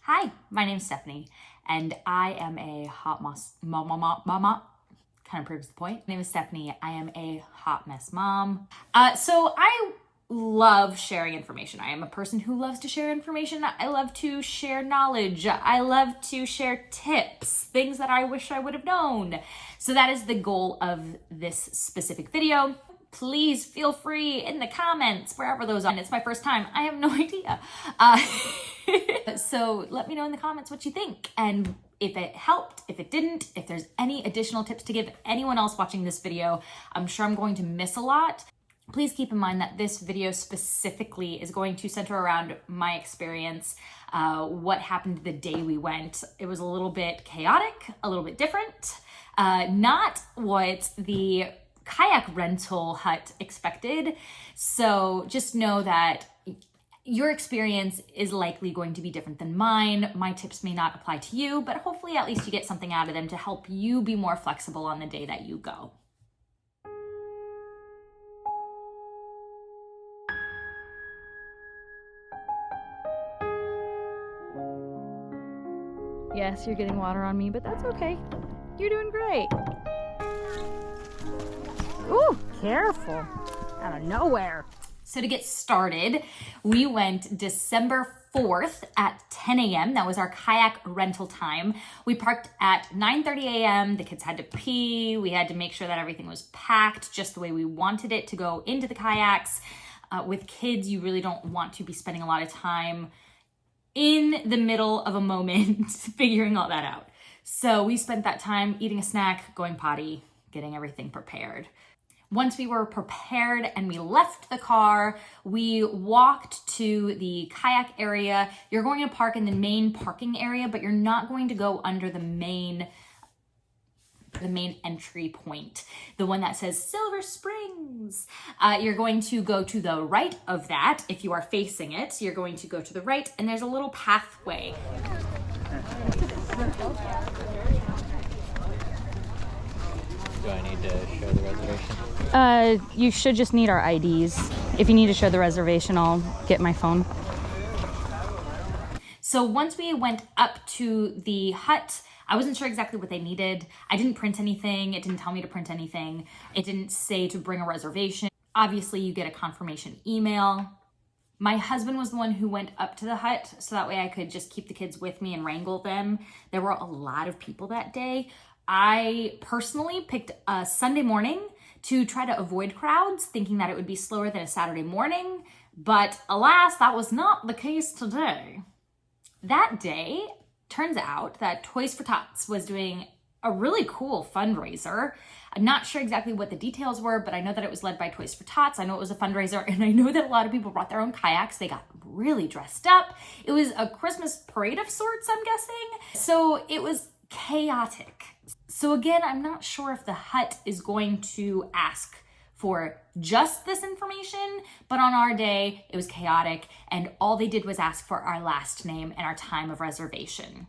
Hi, my name's Stephanie, and I am a hot mama. Kind of proves the point. My name is Stephanie. I am a hot mess mom. So I love sharing information. I am a person who loves to share information. I love to share knowledge. I love to share tips, things that I wish I would have known. So that is the goal of this specific video. Please feel free in the comments, wherever those are. And it's my first time. I have no idea. So let me know in the comments what you think. And if it helped, if it didn't, if there's any additional tips to give anyone else watching this video. I'm sure I'm going to miss a lot. Please keep in mind that this video specifically is going to center around my experience, what happened the day we went. It was a little bit chaotic, a little bit different. Not what the kayak rental hut expected. So just know that your experience is likely going to be different than mine. My tips may not apply to you, but hopefully at least you get something out of them to help you be more flexible on the day that you go. Yes, you're getting water on me, but that's okay. You're doing great. Ooh, careful. Out of nowhere. So to get started, we went December 4th at 10 a.m. That was our kayak rental time. We parked at 9:30 a.m. The kids had to pee. We had to make sure that everything was packed just the way we wanted it to go into the kayaks. With kids, you really don't want to be spending a lot of time in the middle of a moment figuring all that out. So we spent that time eating a snack, going potty, getting everything prepared. Once we were prepared and we left the car, we walked to the kayak area. You're going to park in the main parking area, but you're not going to go under the main entry point, the one that says Silver Springs. You're going to go to the right of that. If you are facing it, you're going to go to the right, and there's a little pathway. Do I need to show the reservation? You should just need our IDs. If you need to show the reservation, I'll get my phone. So once we went up to the hut, I wasn't sure exactly what they needed. I didn't print anything. It didn't tell me to print anything. It didn't say to bring a reservation. Obviously, you get a confirmation email. My husband was the one who went up to the hut, so that way I could just keep the kids with me and wrangle them. There were a lot of people that day. I personally picked a Sunday morning to try to avoid crowds, thinking that it would be slower than a Saturday morning, but alas, that was not the case today. That day, turns out that Toys for Tots was doing a really cool fundraiser. I'm not sure exactly what the details were, but I know that it was led by Toys for Tots. I know it was a fundraiser, and I know that a lot of people brought their own kayaks. They got really dressed up. It was a Christmas parade of sorts, I'm guessing. So it was chaotic. So again, I'm not sure if the hut is going to ask for just this information, but on our day, it was chaotic, and all they did was ask for our last name and our time of reservation.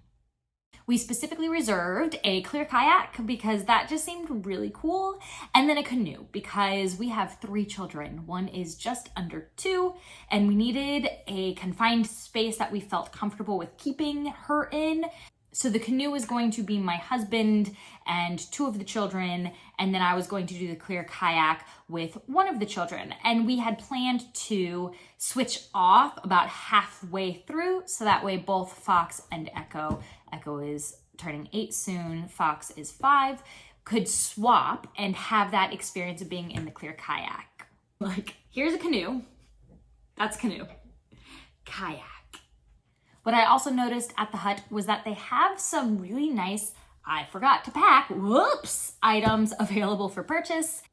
We specifically reserved a clear kayak because that just seemed really cool, and then a canoe because we have 3 children. One is just under 2, and we needed a confined space that we felt comfortable with keeping her in. So the canoe was going to be my husband and 2 of the children, and then I was going to do the clear kayak with 1 of the children. And we had planned to switch off about halfway through, so that way both Fox and Echo is turning 8 soon, Fox is 5, could swap and have that experience of being in the clear kayak. Like, here's a canoe, that's a canoe, kayak. What I also noticed at the hut was that they have some really nice, I forgot to pack, items available for purchase.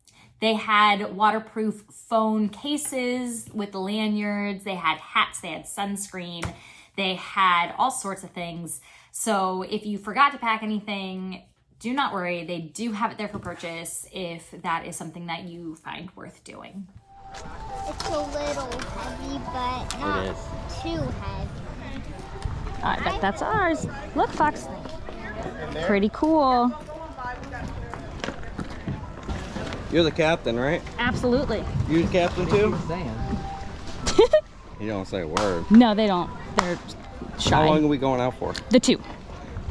They had waterproof phone cases with lanyards, they had hats, they had sunscreen, they had all sorts of things. So if you forgot to pack anything, do not worry, they do have it there for purchase if that is something that you find worth doing. It's a little heavy, but not too heavy. I bet that's ours. Look, Fox. Pretty cool. You're the captain, right? Absolutely. You the captain too? You don't say a word. No, they don't. shy. How long are we going out for? The 2.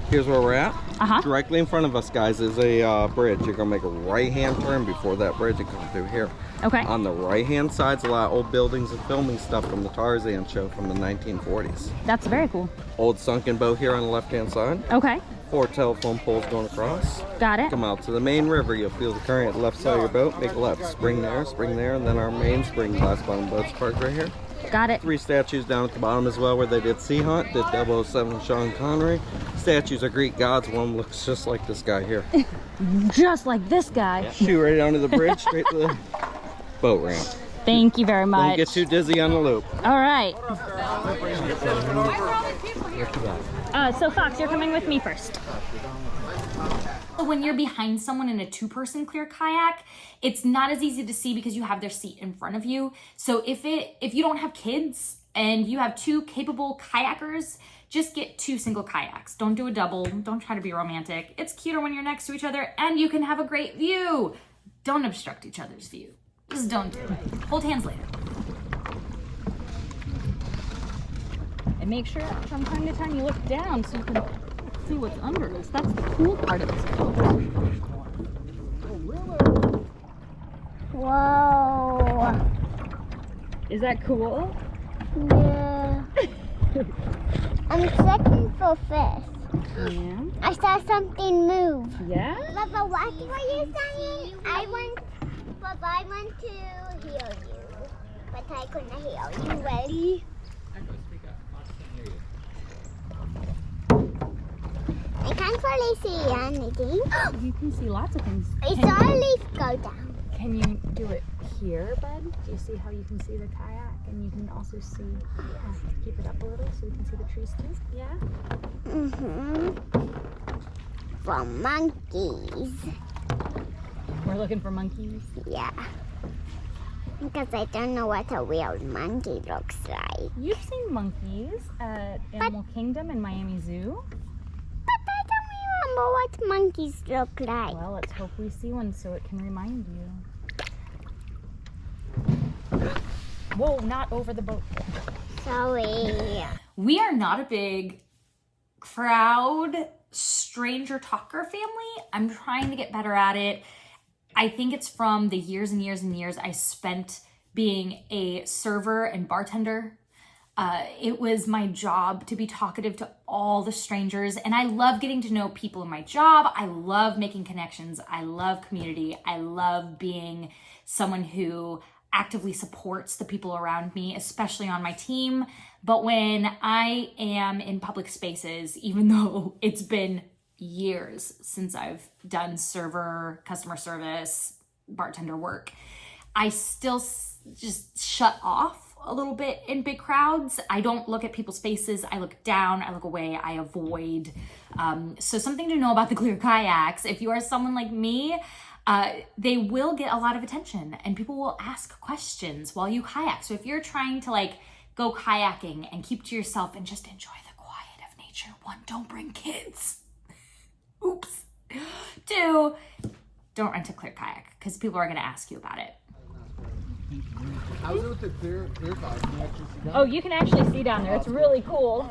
Here's where we're at. Uh-huh. Directly in front of us, guys, is a bridge. You're gonna make a right-hand turn before that bridge and come through here. Okay. On the right-hand side's a lot of old buildings and filming stuff from the Tarzan show from the 1940s. That's very cool. Old sunken boat here on the left-hand side. Okay. 4 telephone poles going across. Got it. Come out to the main river. You'll feel the current at the left side of your boat. Make a left. Spring there, and then our main spring glass bottom boat's parked right here. Got it. 3 statues down at the bottom as well where they did Sea Hunt, did 007 Sean Connery. Statues are Greek gods. One looks just like this guy here. Just like this guy. Shoot right onto the bridge, straight to the boat ramp. Thank you very much. Don't get too dizzy on the loop. All right. So Fox, you're coming with me first. When you're behind someone in a 2-person clear kayak, it's not as easy to see because you have their seat in front of you. So if you don't have kids and you have 2 capable kayakers, just get 2 single kayaks. Don't do a double. Don't try to be romantic. It's cuter when you're next to each other and you can have a great view. Don't obstruct each other's view. Just don't do it. Hold hands later. And make sure from time to time you look down so you can see what's under us. That's the cool part of this boat. Whoa. Is that cool? Yeah. I'm second for fifth. Yeah. I saw something move. Yeah? Baba, what were you saying? I want to heal you, but I couldn't heal you. Ready? I can't really see anything. You can see lots of things. I saw a leaf go down. Can you do it here, bud? Do you see how you can see the kayak? And you can also see, keep it up a little so we can see the trees too? Yeah? For monkeys. We're looking for monkeys. Yeah. Because I don't know what a real monkey looks like. You've seen monkeys at Animal Kingdom in Miami Zoo. But I don't remember what monkeys look like. Well, let's hope we see one so it can remind you. Whoa, not over the boat. Sorry. We are not a big crowd stranger talker family. I'm trying to get better at it. I think it's from the years and years and years I spent being a server and bartender. It was my job to be talkative to all the strangers, and I love getting to know people in my job. I love making connections. I love community. I love being someone who actively supports the people around me, especially on my team. But when I am in public spaces, even though it's been years since I've done server, customer service, bartender work, I still just shut off a little bit in big crowds. I don't look at people's faces. I look down, I look away, I avoid. So something to know about the clear kayaks, if you are someone like me, they will get a lot of attention and people will ask questions while you kayak. So if you're trying to go kayaking and keep to yourself and just enjoy the quiet of nature, 1, don't bring kids. Oops. 2, don't rent a clear kayak because people are going to ask you about it. How's it with the clear cloud? Can you actually see that? Oh, you can actually see down there. It's really cool.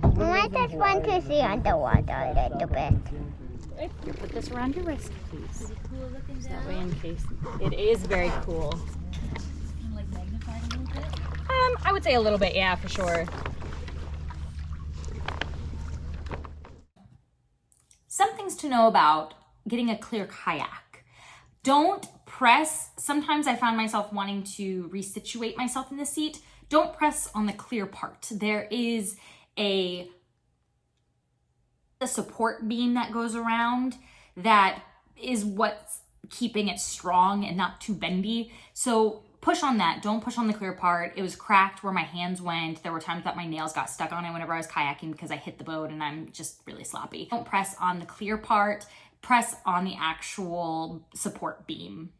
I just want to see underwater a little bit. You put this around your wrist, please. Is it cool looking down? That way in case. It is very cool. Magnified a little bit? I would say a little bit, yeah, for sure. Some things to know about getting a clear kayak. Don't press. Sometimes I found myself wanting to resituate myself in the seat. Don't press on the clear part. There is a support beam that goes around that is what's keeping it strong and not too bendy. So push on that. Don't push on the clear part. It was cracked where my hands went. There were times that my nails got stuck on it whenever I was kayaking because I hit the boat and I'm just really sloppy. Don't press on the clear part. Press on the actual support beam.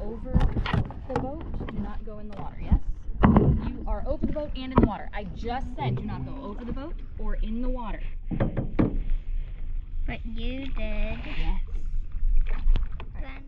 over the boat, do not go in the water, yes? You are over the boat and in the water. I just said do not go over the boat or in the water. But you did. Yes. Then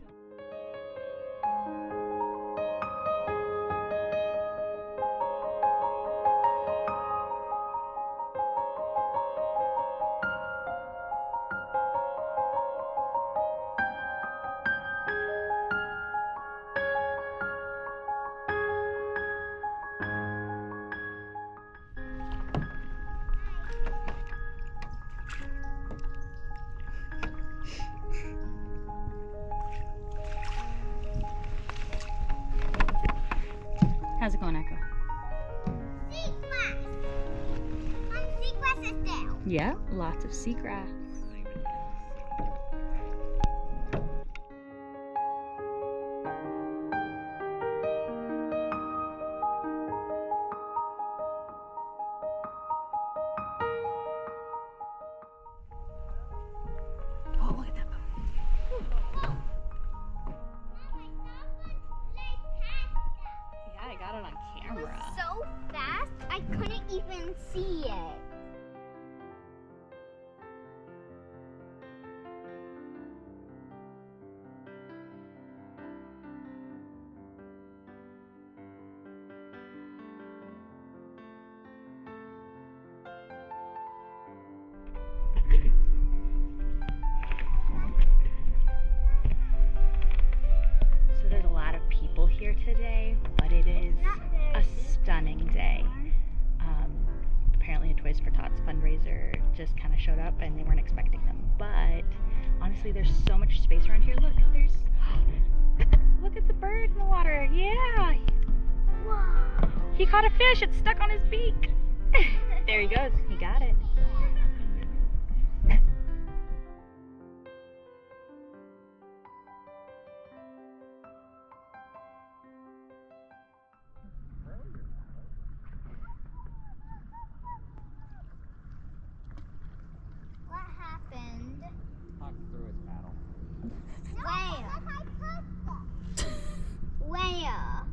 How's it going, Echo? seagrass. Seagrass is down. Yeah, lots of seagrass. Oh, look at that boat. Yeah, I got it on It camera. was so fast, I couldn't even see it. So there's a lot of people here today, but it is a stunning day. Apparently a Toys for Tots fundraiser just kind of showed up and they weren't expecting them. But honestly, there's so much space around here. Look, look at the bird in the water. Yeah. Wow. He caught a fish. It's stuck on his beak. There he goes. He got it. What happened? Talk through his paddle. Where? Where?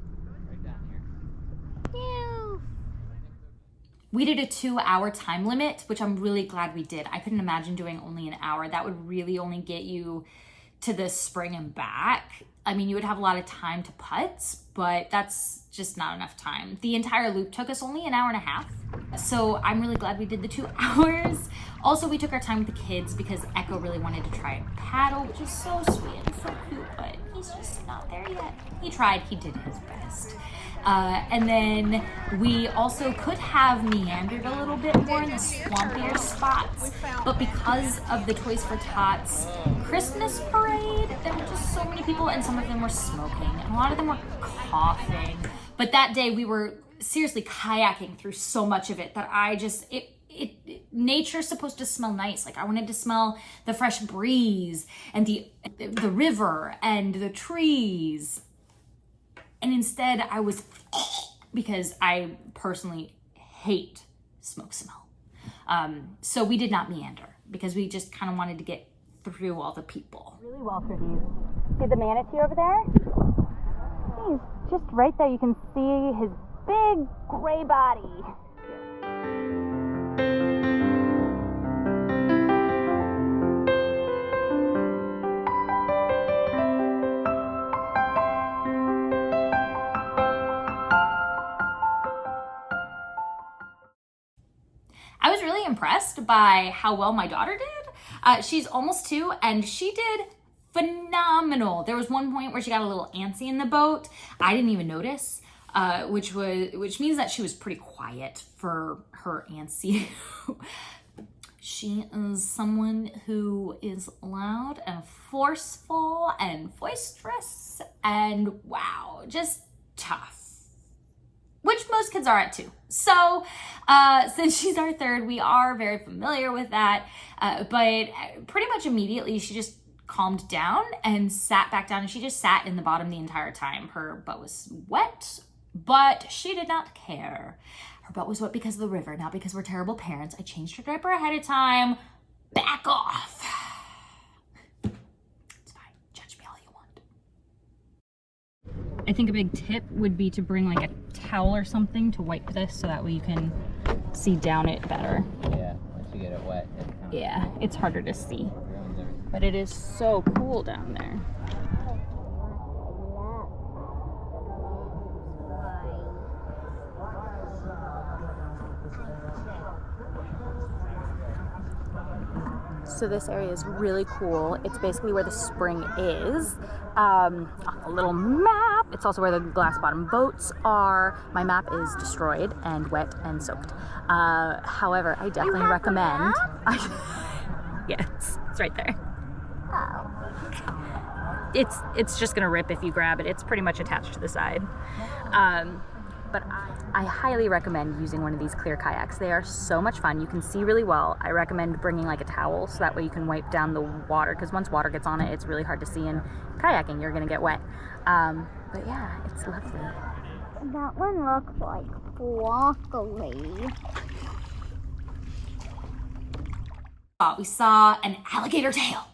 Right down here. Ew. We did a 2-hour time limit, which I'm really glad we did. I couldn't imagine doing only an hour. That would really only get you to the spring and back. I mean, you would have a lot of time to putts, but that's just not enough time. The entire loop took us only an hour and a half. So I'm really glad we did the 2 hours. Also, we took our time with the kids because Echo really wanted to try and paddle, which is so sweet and so cute, but he's just not there yet. He tried, he did his best. And then we also could have meandered a little bit more in the swampier spots, but because of the Toys for Tots Christmas parade, there were just so many people, and some of them were smoking, and a lot of them were coughing. But that day we were seriously kayaking through so much of it that I just, nature's supposed to smell nice. Like I wanted to smell the fresh breeze and the river and the trees. And instead I was, because I personally hate smoke smell. So we did not meander because we just kind of wanted to get through all the people. Really well for these. See the manatee over there? He's just right there. You can see his big gray body. I was really impressed by how well my daughter did. She's almost 2 and she did phenomenal. There was one point where she got a little antsy in the boat. I didn't even notice, which means that she was pretty quiet for her antsy. She is someone who is loud and forceful and boisterous and wow, just tough. Which most kids are at too. So since she's our 3rd, we are very familiar with that. But pretty much immediately she just calmed down and sat back down, and she just sat in the bottom the entire time. Her butt was wet, but she did not care. Her butt was wet because of the river, not because we're terrible parents. I changed her diaper ahead of time. Back off. It's fine. Judge me all you want. I think a big tip would be to bring like a towel or something to wipe this so that way you can see down it better. Yeah, once you get it wet, it kind of Yeah, it's harder to see. ruins everything. But it is so cool down there. So this area is really cool. It's basically where the spring is. On the little map, it's also where the glass bottom boats are. My map is destroyed and wet and soaked. However, I definitely recommend. Yes, it's right there. Oh. It's just gonna rip if you grab it. It's pretty much attached to the side. But I highly recommend using one of these clear kayaks. They are so much fun. You can see really well. I recommend bringing like a towel so that way you can wipe down the water, because once water gets on it, it's really hard to see, and kayaking, you're gonna get wet. But yeah, it's lovely. That one looks like broccoli. We saw an alligator tail.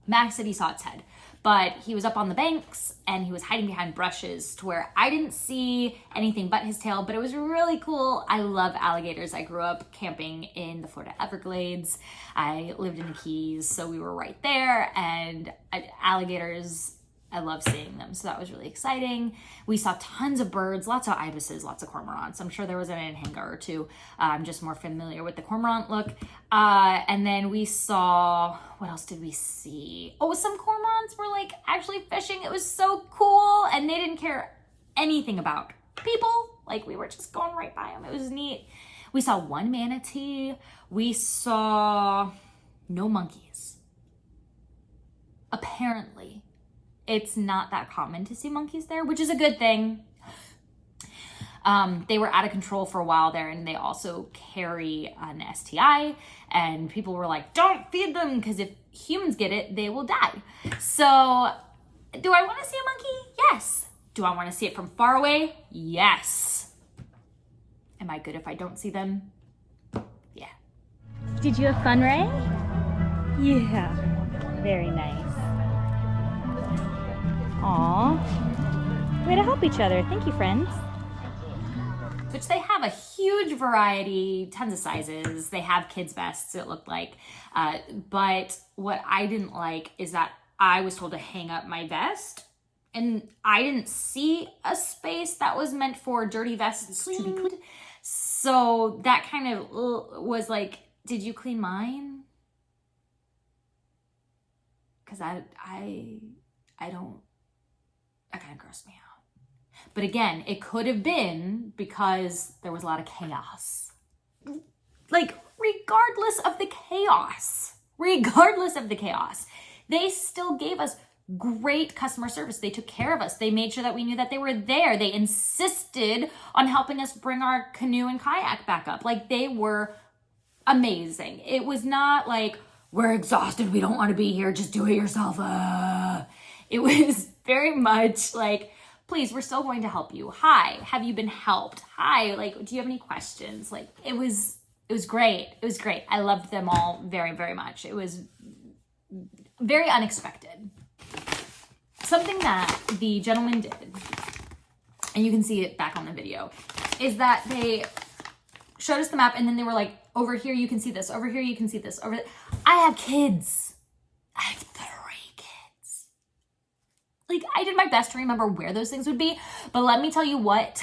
Max said he saw its head, but he was up on the banks and he was hiding behind brushes to where I didn't see anything but his tail, but it was really cool. I love alligators. I grew up camping in the Florida Everglades. I lived in the Keys, so we were right there, and alligators, I love seeing them. So that was really exciting. We saw tons of birds, lots of ibises, lots of cormorants. I'm sure there was an anhinga or two. I'm just more familiar with the cormorant look. And then we saw, what else did we see? Oh, some cormorants were like actually fishing. It was so cool. And they didn't care anything about people. Like, we were just going right by them. It was neat. We saw one manatee. We saw no monkeys. Apparently, it's not that common to see monkeys there, which is a good thing. They were out of control for a while there, and they also carry an STI, and people were like, don't feed them, because if humans get it, they will die. So, do I want to see a monkey? Yes. Do I want to see it from far away? Yes. Am I good if I don't see them? Yeah. Did you have fun, Ray? Yeah. Very nice. Aw. Way to help each other. Thank you, friends. Which they have a huge variety, tons of sizes. They have kids' vests, it looked like. But what I didn't like is that I was told to hang up my vest, and I didn't see a space that was meant for dirty vests to be cleaned. So that kind of was like, did you clean mine? Because I don't, that kind of grossed me out. But again, it could have been because there was a lot of chaos. Like, regardless of the chaos, they still gave us great customer service. They took care of us. They made sure that we knew that they were there. They insisted on helping us bring our canoe and kayak back up. Like, they were amazing. It was not like, we're exhausted, we don't want to be here, just do it yourself. It was very much like, please, we're still going to help you. Hi, have you been helped? Hi, like, do you have any questions? Like, it was great. It was great. I loved them all very, very much. It was very unexpected. Something that the gentleman did, and you can see it back on the video, is that they showed us the map, and then they were like, over here you can see this, over here you can see this, over there. I have kids. I have 3 kids. Like, I did my best to remember where those things would be, but let me tell you what,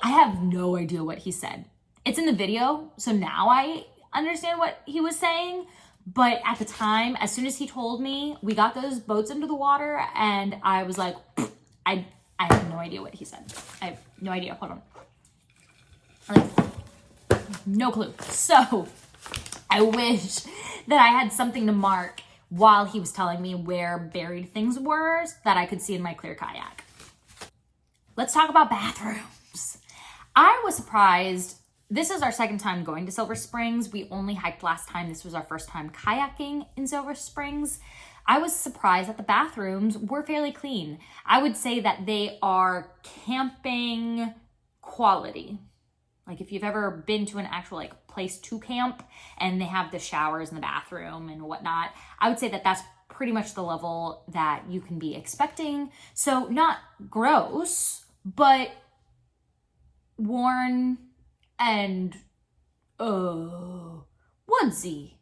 I have no idea what he said. It's in the video, so now I understand what he was saying, but at the time, as soon as he told me, we got those boats into the water, and I was like, I have no idea what he said. I have no idea. Hold on. Like, no clue. So I wish that I had something to mark while he was telling me where buried things were that I could see in my clear kayak. Let's talk about bathrooms. I was surprised. This is our second time going to Silver Springs. We only hiked last time. This was our first time kayaking in Silver Springs. I was surprised that the bathrooms were fairly clean. I would say that they are camping quality. Like, if you've ever been to an actual place to camp and they have the showers in the bathroom and whatnot, I would say that that's pretty much the level that you can be expecting. So not gross, but worn and woodsy.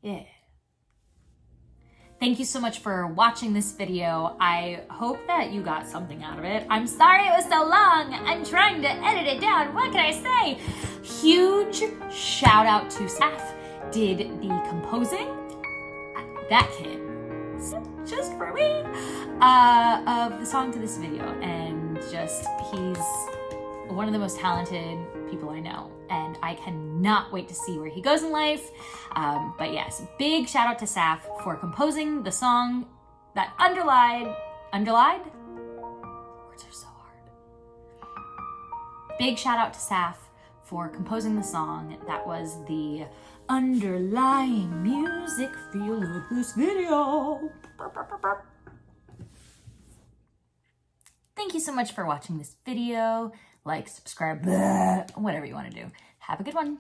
Yeah. Thank you so much for watching this video. I hope that you got something out of it. I'm sorry it was so long. I'm trying to edit it down. What can I say? Huge shout out to Saf. Did the composing. That kid, just for me, of the song to this video. And just, he's one of the most talented people I know. And I cannot wait to see where he goes in life. But yes, big shout out to Saf for composing the song that underlied? Words are so hard. Big shout out to Saf for composing the song that was the underlying music feel of this video. Thank you so much for watching this video. Like, subscribe, whatever you want to do. Have a good one.